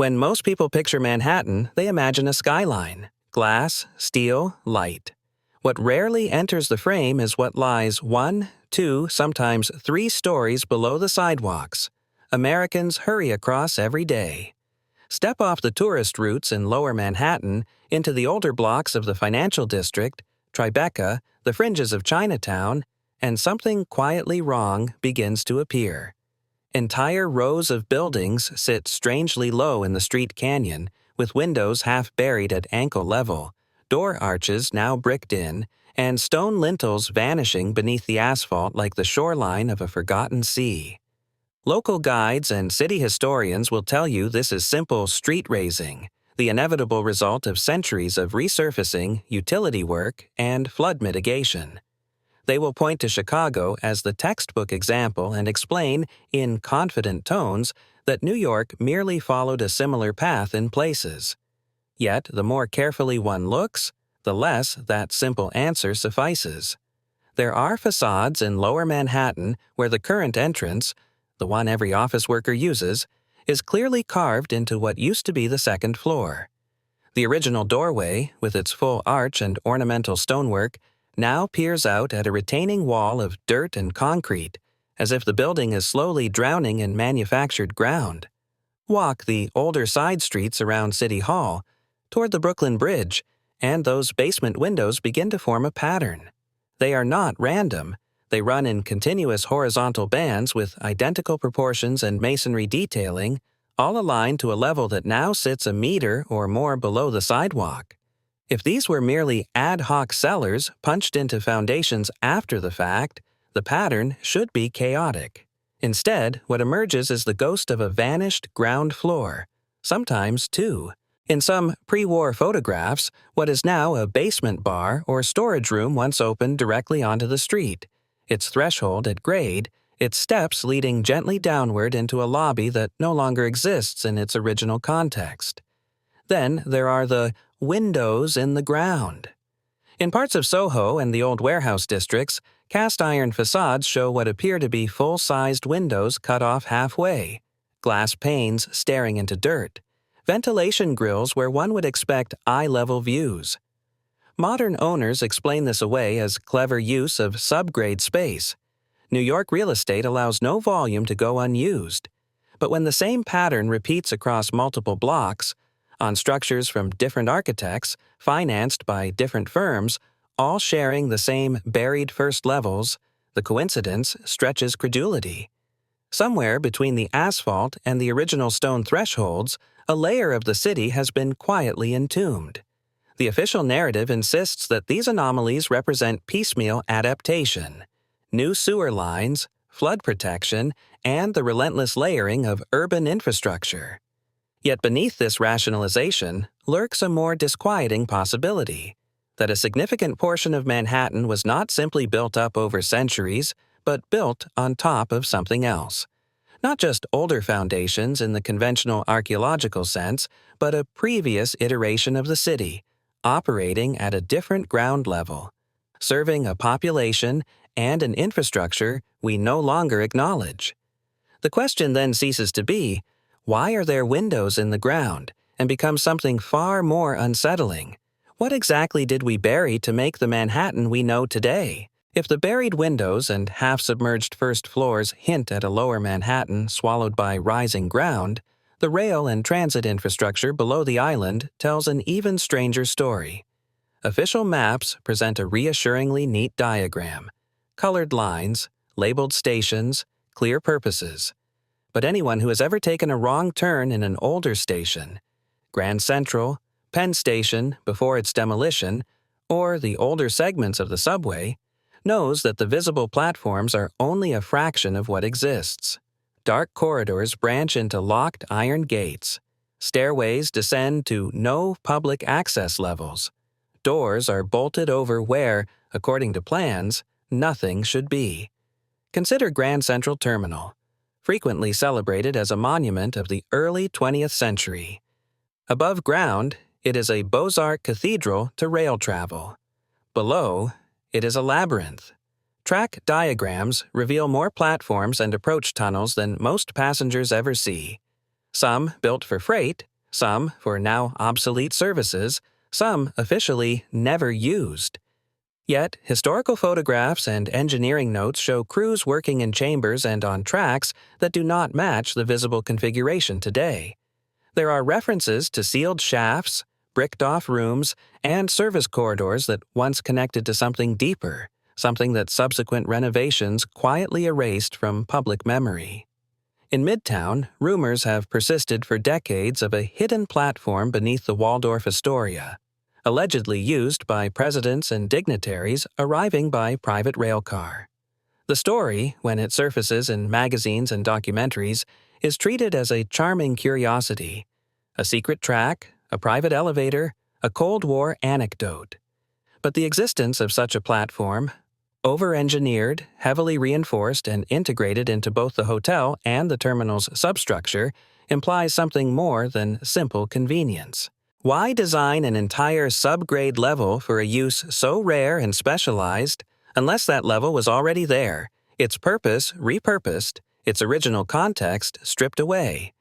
When most people picture Manhattan, they imagine a skyline: glass, steel, light. What rarely enters the frame is what lies 1, 2, sometimes 3 stories below the sidewalks. Americans hurry across every day. Step off the tourist routes in Lower Manhattan into the older blocks of the Financial District, Tribeca, the fringes of Chinatown, and something quietly wrong begins to appear. Entire rows of buildings sit strangely low in the street canyon, with windows half buried at ankle level, door arches now bricked in, and stone lintels vanishing beneath the asphalt like the shoreline of a forgotten sea. Local guides and city historians will tell you this is simple street raising, the inevitable result of centuries of resurfacing, utility work, and flood mitigation. They will point to Chicago as the textbook example and explain, in confident tones, that New York merely followed a similar path in places. Yet, the more carefully one looks, the less that simple answer suffices. There are facades in Lower Manhattan where the current entrance, the one every office worker uses, is clearly carved into what used to be the second floor. The original doorway, with its full arch and ornamental stonework, now peers out at a retaining wall of dirt and concrete, as if the building is slowly drowning in manufactured ground. Walk the older side streets around City Hall, toward the Brooklyn Bridge, and those basement windows begin to form a pattern. They are not random. They run in continuous horizontal bands with identical proportions and masonry detailing, all aligned to a level that now sits a meter or more below the sidewalk. If these were merely ad hoc cellars punched into foundations after the fact, the pattern should be chaotic. Instead, what emerges is the ghost of a vanished ground floor, sometimes two. In some pre-war photographs, what is now a basement bar or storage room once opened directly onto the street, its threshold at grade, its steps leading gently downward into a lobby that no longer exists in its original context. Then there are the windows in the ground. In parts of Soho and the old warehouse districts, cast-iron facades show what appear to be full-sized windows cut off halfway, glass panes staring into dirt, ventilation grills where one would expect eye-level views. Modern owners explain this away as clever use of subgrade space. New York real estate allows no volume to go unused. But when the same pattern repeats across multiple blocks, on structures from different architects, financed by different firms, all sharing the same buried first levels, the coincidence stretches credulity. Somewhere between the asphalt and the original stone thresholds, a layer of the city has been quietly entombed. The official narrative insists that these anomalies represent piecemeal adaptation, new sewer lines, flood protection, and the relentless layering of urban infrastructure. Yet beneath this rationalization lurks a more disquieting possibility, that a significant portion of Manhattan was not simply built up over centuries, but built on top of something else. Not just older foundations in the conventional archaeological sense, but a previous iteration of the city, operating at a different ground level, serving a population and an infrastructure we no longer acknowledge. The question then ceases to be, why are there windows in the ground, and becomes something far more unsettling? What exactly did we bury to make the Manhattan we know today? If the buried windows and half-submerged first floors hint at a lower Manhattan swallowed by rising ground, the rail and transit infrastructure below the island tells an even stranger story. Official maps present a reassuringly neat diagram: colored lines, labeled stations, clear purposes. But anyone who has ever taken a wrong turn in an older station, Grand Central, Penn Station before its demolition, or the older segments of the subway, knows that the visible platforms are only a fraction of what exists. Dark corridors branch into locked iron gates. Stairways descend to no public access levels. Doors are bolted over where, according to plans, nothing should be. Consider Grand Central Terminal, frequently celebrated as a monument of the early 20th century. Above ground, it is a Beaux-Arts cathedral to rail travel. Below, it is a labyrinth. Track diagrams reveal more platforms and approach tunnels than most passengers ever see. Some built for freight, some for now obsolete services, some officially never used. Yet, historical photographs and engineering notes show crews working in chambers and on tracks that do not match the visible configuration today. There are references to sealed shafts, bricked-off rooms, and service corridors that once connected to something deeper, something that subsequent renovations quietly erased from public memory. In Midtown, rumors have persisted for decades of a hidden platform beneath the Waldorf Astoria, allegedly used by presidents and dignitaries arriving by private railcar. The story, when it surfaces in magazines and documentaries, is treated as a charming curiosity, a secret track, a private elevator, a Cold War anecdote. But the existence of such a platform, over-engineered, heavily reinforced, and integrated into both the hotel and the terminal's substructure, implies something more than simple convenience. Why design an entire subgrade level for a use so rare and specialized, unless that level was already there, its purpose repurposed, its original context stripped away?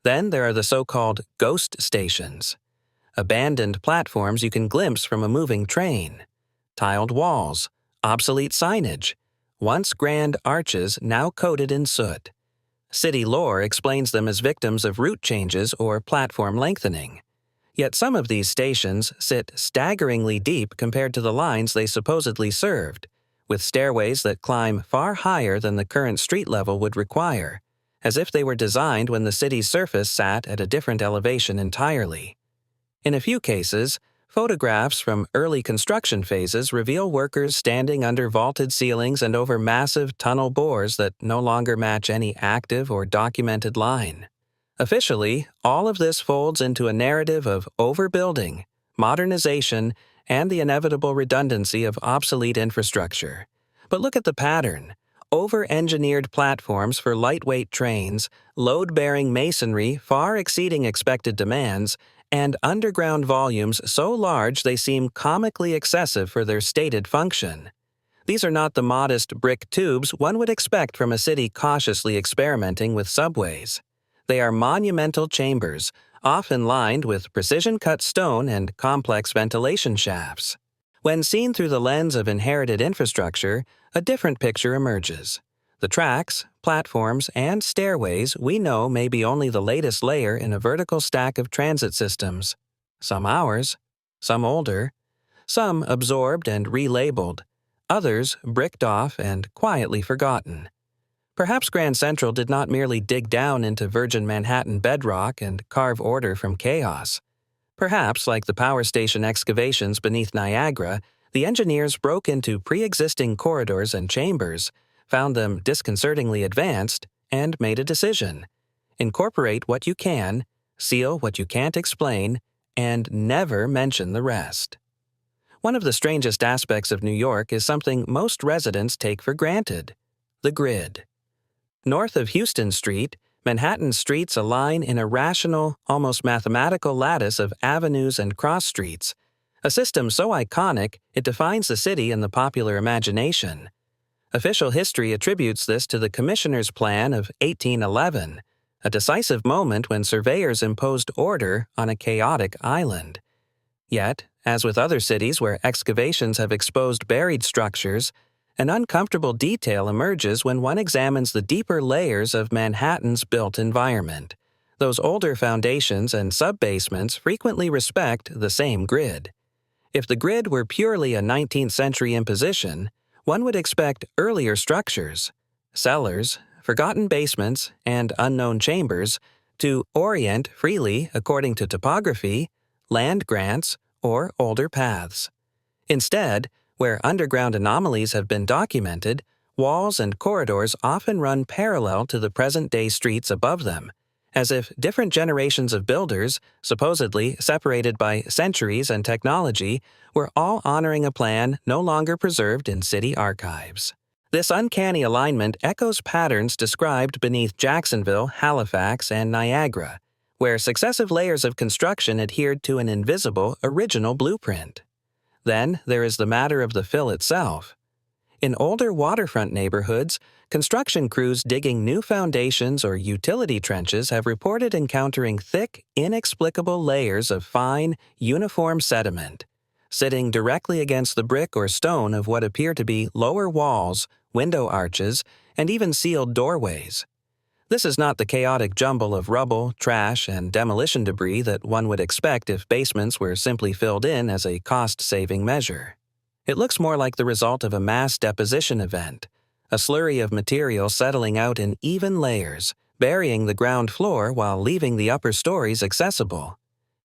Then there are the so-called ghost stations, abandoned platforms you can glimpse from a moving train, tiled walls, obsolete signage, once grand arches now coated in soot. City lore explains them as victims of route changes or platform lengthening. Yet some of these stations sit staggeringly deep compared to the lines they supposedly served, with stairways that climb far higher than the current street level would require, as if they were designed when the city's surface sat at a different elevation entirely. In a few cases, photographs from early construction phases reveal workers standing under vaulted ceilings and over massive tunnel bores that no longer match any active or documented line. Officially, all of this folds into a narrative of overbuilding, modernization, and the inevitable redundancy of obsolete infrastructure. But look at the pattern. Over-engineered platforms for lightweight trains, load-bearing masonry far exceeding expected demands, and underground volumes so large they seem comically excessive for their stated function. These are not the modest brick tubes one would expect from a city cautiously experimenting with subways. They are monumental chambers, often lined with precision-cut stone and complex ventilation shafts. When seen through the lens of inherited infrastructure, a different picture emerges. The tracks, platforms, and stairways we know may be only the latest layer in a vertical stack of transit systems. Some ours, some older, some absorbed and relabeled, others bricked off and quietly forgotten. Perhaps Grand Central did not merely dig down into virgin Manhattan bedrock and carve order from chaos. Perhaps, like the power station excavations beneath Niagara, the engineers broke into pre-existing corridors and chambers, found them disconcertingly advanced, and made a decision. Incorporate what you can, seal what you can't explain, and never mention the rest. One of the strangest aspects of New York is something most residents take for granted: the grid. North of Houston Street, Manhattan's streets align in a rational, almost mathematical lattice of avenues and cross streets, a system so iconic it defines the city in the popular imagination. Official history attributes this to the Commissioner's Plan of 1811, a decisive moment when surveyors imposed order on a chaotic island. Yet, as with other cities where excavations have exposed buried structures, an uncomfortable detail emerges when one examines the deeper layers of Manhattan's built environment. Those older foundations and sub-basements frequently respect the same grid. If the grid were purely a 19th century imposition, one would expect earlier structures, cellars, forgotten basements, and unknown chambers to orient freely according to topography, land grants, or older paths. Instead, where underground anomalies have been documented, walls and corridors often run parallel to the present-day streets above them, as if different generations of builders, supposedly separated by centuries and technology, were all honoring a plan no longer preserved in city archives. This uncanny alignment echoes patterns described beneath Jacksonville, Halifax, and Niagara, where successive layers of construction adhered to an invisible original blueprint. Then there is the matter of the fill itself. In older waterfront neighborhoods, construction crews digging new foundations or utility trenches have reported encountering thick, inexplicable layers of fine, uniform sediment, sitting directly against the brick or stone of what appear to be lower walls, window arches, and even sealed doorways. This is not the chaotic jumble of rubble, trash, and demolition debris that one would expect if basements were simply filled in as a cost-saving measure. It looks more like the result of a mass deposition event, a slurry of material settling out in even layers, burying the ground floor while leaving the upper stories accessible.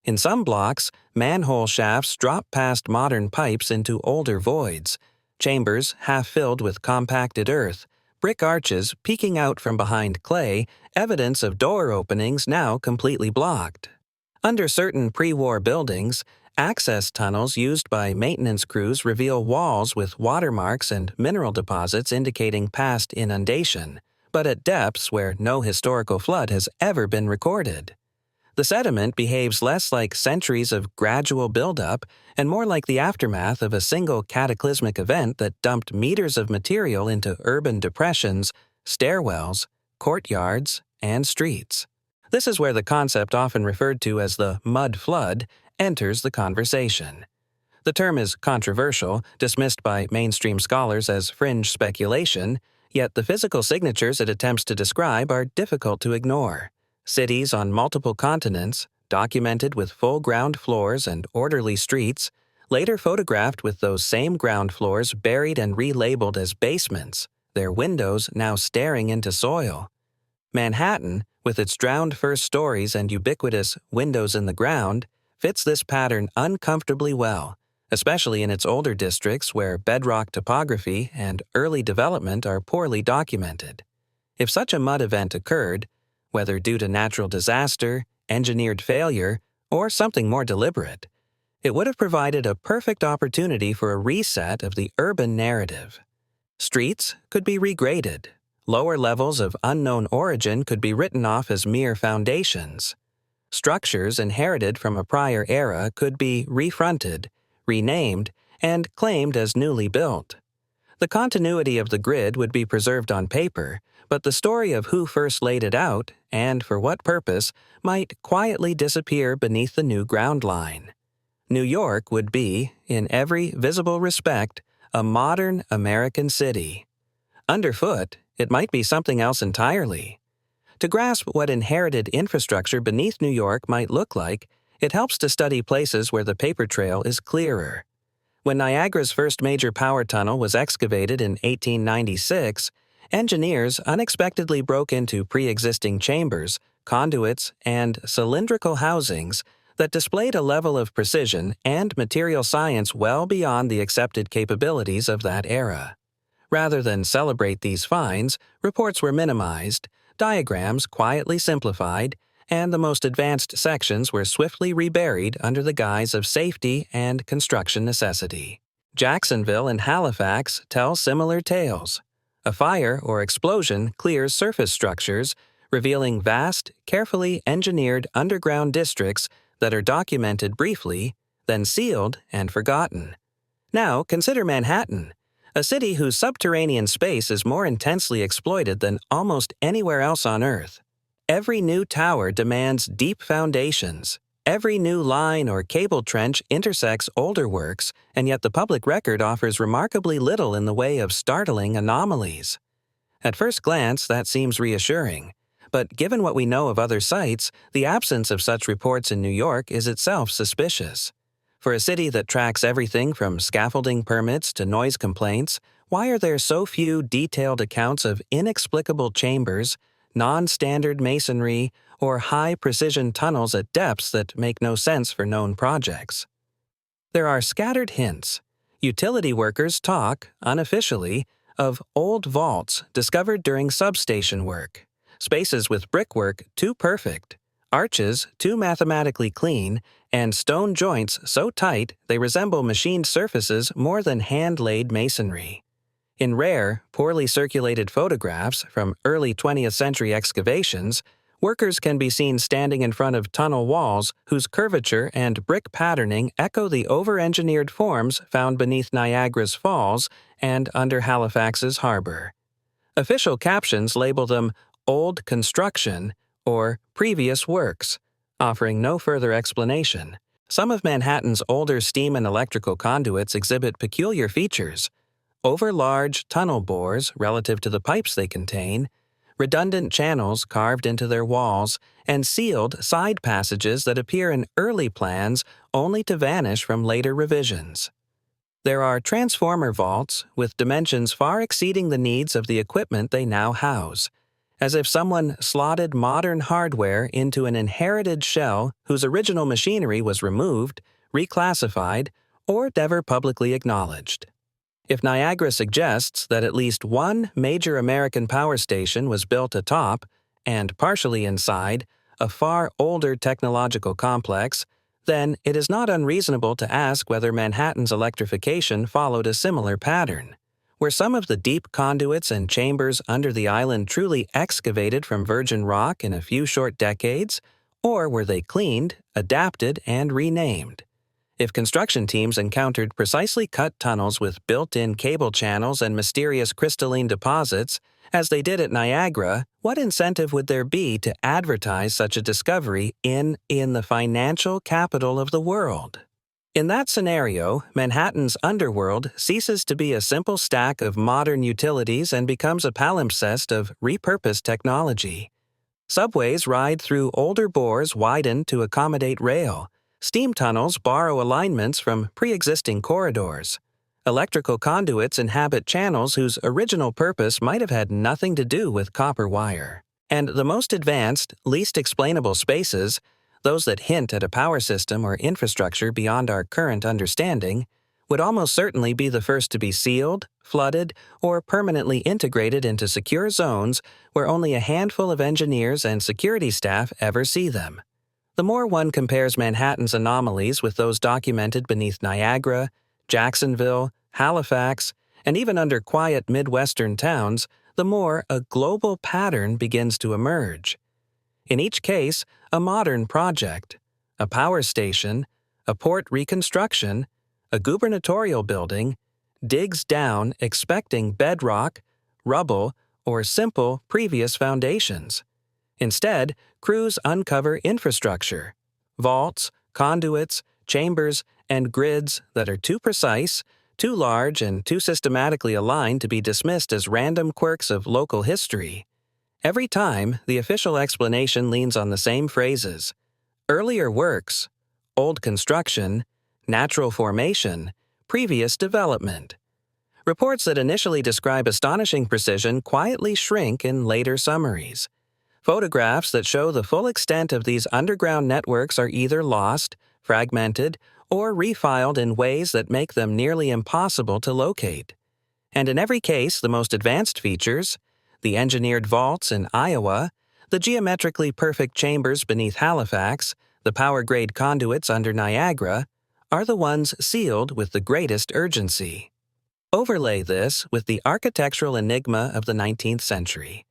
In some blocks, manhole shafts drop past modern pipes into older voids, chambers half filled with compacted earth, brick arches peeking out from behind clay, evidence of door openings now completely blocked. Under certain pre-war buildings, access tunnels used by maintenance crews reveal walls with watermarks and mineral deposits indicating past inundation, but at depths where no historical flood has ever been recorded. The sediment behaves less like centuries of gradual buildup and more like the aftermath of a single cataclysmic event that dumped meters of material into urban depressions, stairwells, courtyards, and streets. This is where the concept often referred to as the mud flood enters the conversation. The term is controversial, dismissed by mainstream scholars as fringe speculation, yet the physical signatures it attempts to describe are difficult to ignore. Cities on multiple continents, documented with full ground floors and orderly streets, later photographed with those same ground floors buried and relabeled as basements, their windows now staring into soil. Manhattan, with its drowned first stories and ubiquitous windows in the ground, fits this pattern uncomfortably well, especially in its older districts where bedrock topography and early development are poorly documented. If such a mud event occurred, whether due to natural disaster, engineered failure, or something more deliberate, it would have provided a perfect opportunity for a reset of the urban narrative. Streets could be regraded. Lower levels of unknown origin could be written off as mere foundations. Structures inherited from a prior era could be refronted, renamed, and claimed as newly built. The continuity of the grid would be preserved on paper, but the story of who first laid it out, and for what purpose, might quietly disappear beneath the new ground line. New York would be, in every visible respect, a modern American city. Underfoot, it might be something else entirely. To grasp what inherited infrastructure beneath New York might look like, it helps to study places where the paper trail is clearer. When Niagara's first major power tunnel was excavated in 1896, engineers unexpectedly broke into pre-existing chambers, conduits, and cylindrical housings that displayed a level of precision and material science well beyond the accepted capabilities of that era. Rather than celebrate these finds, reports were minimized, diagrams quietly simplified, and the most advanced sections were swiftly reburied under the guise of safety and construction necessity. Jacksonville and Halifax tell similar tales. A fire or explosion clears surface structures, revealing vast, carefully engineered underground districts that are documented briefly, then sealed and forgotten. Now consider Manhattan, a city whose subterranean space is more intensely exploited than almost anywhere else on Earth. Every new tower demands deep foundations. Every new line or cable trench intersects older works, and yet the public record offers remarkably little in the way of startling anomalies. At first glance, that seems reassuring. But given what we know of other sites, the absence of such reports in New York is itself suspicious. For a city that tracks everything from scaffolding permits to noise complaints, why are there so few detailed accounts of inexplicable chambers, non-standard masonry, or high-precision tunnels at depths that make no sense for known projects? There are scattered hints. Utility workers talk, unofficially, of old vaults discovered during substation work, spaces with brickwork too perfect, arches too mathematically clean, and stone joints so tight they resemble machined surfaces more than hand-laid masonry. In rare, poorly circulated photographs from early 20th century excavations, Workers can be seen standing in front of tunnel walls whose curvature and brick patterning echo the over-engineered forms found beneath Niagara's Falls and under Halifax's harbor. Official captions label them "old construction" or "previous works," offering no further explanation. Some of Manhattan's older steam and electrical conduits exhibit peculiar features: over-large tunnel bores relative to the pipes they contain, redundant channels carved into their walls, and sealed side passages that appear in early plans only to vanish from later revisions. There are transformer vaults with dimensions far exceeding the needs of the equipment they now house, as if someone slotted modern hardware into an inherited shell whose original machinery was removed, reclassified, or never publicly acknowledged. If Niagara suggests that at least one major American power station was built atop, and partially inside, a far older technological complex, then it is not unreasonable to ask whether Manhattan's electrification followed a similar pattern. Were some of the deep conduits and chambers under the island truly excavated from virgin rock in a few short decades, or were they cleaned, adapted, and renamed? If construction teams encountered precisely cut tunnels with built-in cable channels and mysterious crystalline deposits, as they did at Niagara, what incentive would there be to advertise such a discovery in the financial capital of the world? In that scenario, Manhattan's underworld ceases to be a simple stack of modern utilities and becomes a palimpsest of repurposed technology. Subways ride through older bores widened to accommodate rail. Steam tunnels borrow alignments from pre-existing corridors. Electrical conduits inhabit channels whose original purpose might have had nothing to do with copper wire. And the most advanced, least explainable spaces, those that hint at a power system or infrastructure beyond our current understanding, would almost certainly be the first to be sealed, flooded, or permanently integrated into secure zones where only a handful of engineers and security staff ever see them. The more one compares Manhattan's anomalies with those documented beneath Niagara, Jacksonville, Halifax, and even under quiet Midwestern towns, the more a global pattern begins to emerge. In each case, a modern project, a power station, a port reconstruction, a gubernatorial building, digs down expecting bedrock, rubble, or simple previous foundations. Instead, crews uncover infrastructure, vaults, conduits, chambers, and grids that are too precise, too large, and too systematically aligned to be dismissed as random quirks of local history. Every time, the official explanation leans on the same phrases: earlier works, old construction, natural formation, previous development. Reports that initially describe astonishing precision quietly shrink in later summaries. Photographs that show the full extent of these underground networks are either lost, fragmented, or refiled in ways that make them nearly impossible to locate. And in every case, the most advanced features, the engineered vaults in Iowa, the geometrically perfect chambers beneath Halifax, the power-grade conduits under Niagara, are the ones sealed with the greatest urgency. Overlay this with the architectural enigma of the 19th century.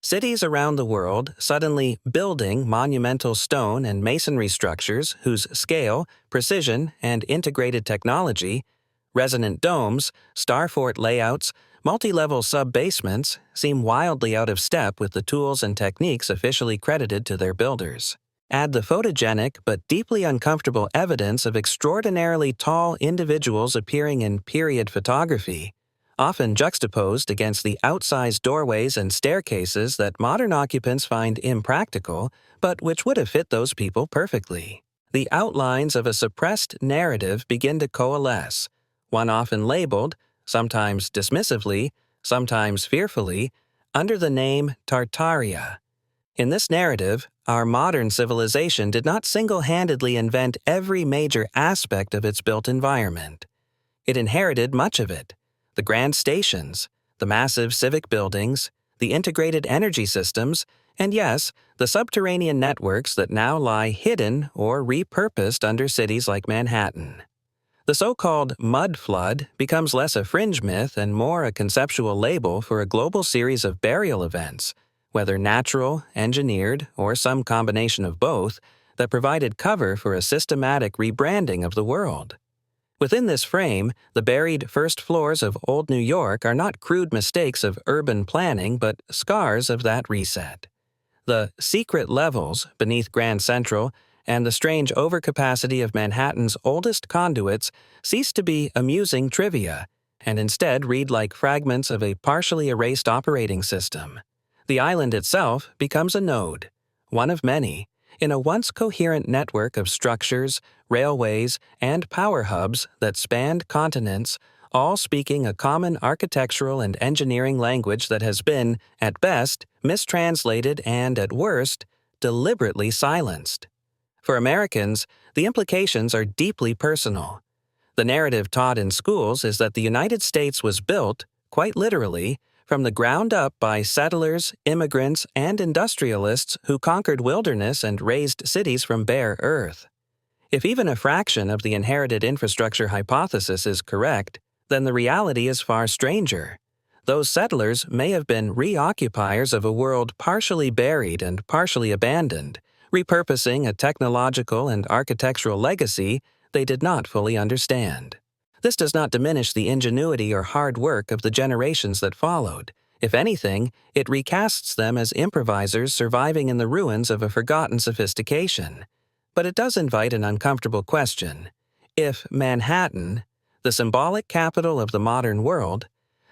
Cities around the world suddenly building monumental stone and masonry structures whose scale, precision, and integrated technology, resonant domes, starfort layouts, multi-level sub-basements, seem wildly out of step with the tools and techniques officially credited to their builders. Add the photogenic but deeply uncomfortable evidence of extraordinarily tall individuals appearing in period photography, often juxtaposed against the outsized doorways and staircases that modern occupants find impractical, but which would have fit those people perfectly. The outlines of a suppressed narrative begin to coalesce, one often labeled, sometimes dismissively, sometimes fearfully, under the name Tartaria. In this narrative, our modern civilization did not single-handedly invent every major aspect of its built environment. It inherited much of it: the grand stations, the massive civic buildings, the integrated energy systems, and yes, the subterranean networks that now lie hidden or repurposed under cities like Manhattan. The so-called mud flood becomes less a fringe myth and more a conceptual label for a global series of burial events, whether natural, engineered, or some combination of both, that provided cover for a systematic rebranding of the world. Within this frame, the buried first floors of Old New York are not crude mistakes of urban planning but scars of that reset. The secret levels beneath Grand Central and the strange overcapacity of Manhattan's oldest conduits cease to be amusing trivia and instead read like fragments of a partially erased operating system. The island itself becomes a node, one of many, in a once coherent network of structures, railways, and power hubs that spanned continents, all speaking a common architectural and engineering language that has been, at best, mistranslated and, at worst, deliberately silenced. For Americans, the implications are deeply personal. The narrative taught in schools is that the United States was built, quite literally, from the ground up by settlers, immigrants, and industrialists who conquered wilderness and raised cities from bare earth. If even a fraction of the inherited infrastructure hypothesis is correct, then the reality is far stranger. Those settlers may have been reoccupiers of a world partially buried and partially abandoned, repurposing a technological and architectural legacy they did not fully understand. This does not diminish the ingenuity or hard work of the generations that followed. If anything, it recasts them as improvisers surviving in the ruins of a forgotten sophistication. But it does invite an uncomfortable question. If Manhattan, the symbolic capital of the modern world,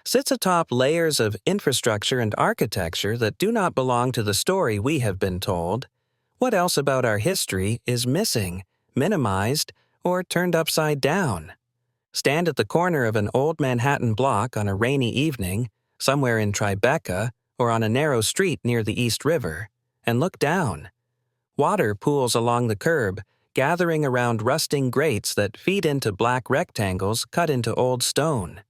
sits atop layers of infrastructure and architecture that do not belong to the story we have been told, what else about our history is missing, minimized, or turned upside down? Stand at the corner of an old Manhattan block on a rainy evening, somewhere in Tribeca or on a narrow street near the East River, and look down. Water pools along the curb, gathering around rusting grates that feed into black rectangles cut into old stone.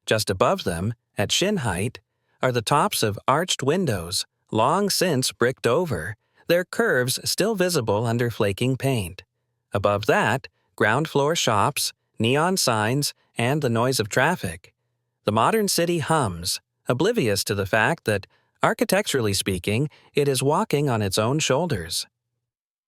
Just above them, at shin height, are the tops of arched windows, long since bricked over, their curves still visible under flaking paint. Above that, ground floor shops, neon signs, and the noise of traffic. The modern city hums, oblivious to the fact that, architecturally speaking, it is walking on its own shoulders.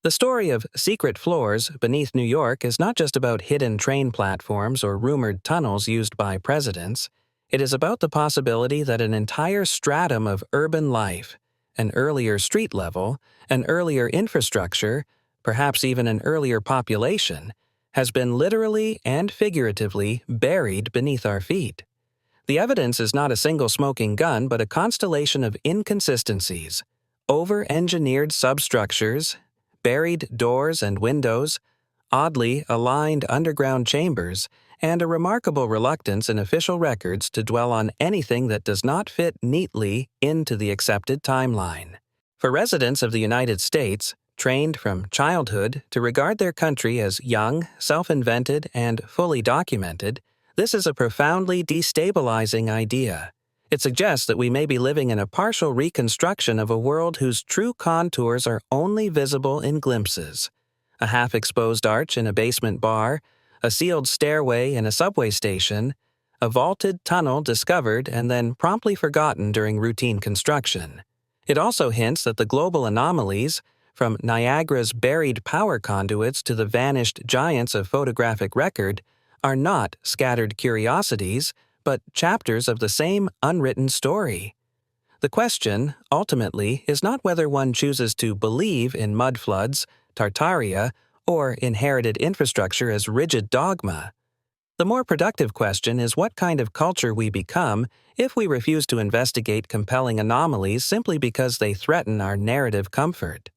The story of secret floors beneath New York is not just about hidden train platforms or rumored tunnels used by presidents. It is about the possibility that an entire stratum of urban life, an earlier street level, an earlier infrastructure, perhaps even an earlier population, has been literally and figuratively buried beneath our feet. The evidence is not a single smoking gun but a constellation of inconsistencies, over-engineered substructures, buried doors and windows, oddly aligned underground chambers, and a remarkable reluctance in official records to dwell on anything that does not fit neatly into the accepted timeline. For residents of the United States, trained from childhood to regard their country as young, self-invented, and fully documented, this is a profoundly destabilizing idea. It suggests that we may be living in a partial reconstruction of a world whose true contours are only visible in glimpses. A half-exposed arch in a basement bar, a sealed stairway in a subway station, a vaulted tunnel discovered and then promptly forgotten during routine construction. It also hints that the global anomalies, from Niagara's buried power conduits to the vanished giants of photographic record, are not scattered curiosities, but chapters of the same unwritten story. The question, ultimately, is not whether one chooses to believe in mudfloods, Tartaria, or inherited infrastructure as rigid dogma. The more productive question is what kind of culture we become if we refuse to investigate compelling anomalies simply because they threaten our narrative comfort.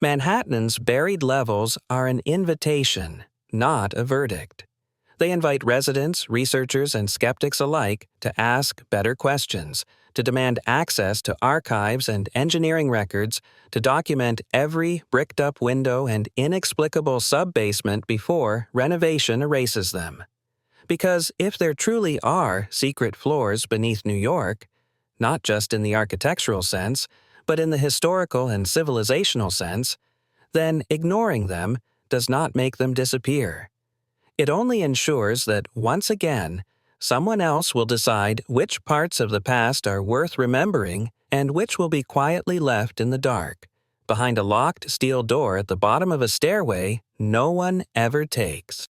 Manhattan's buried levels are an invitation, not a verdict. They invite residents, researchers, and skeptics alike to ask better questions, to demand access to archives and engineering records, to document every bricked-up window and inexplicable sub-basement before renovation erases them. Because if there truly are secret floors beneath New York, not just in the architectural sense, but in the historical and civilizational sense, then ignoring them does not make them disappear. It only ensures that, once again, someone else will decide which parts of the past are worth remembering and which will be quietly left in the dark, behind a locked steel door at the bottom of a stairway no one ever takes.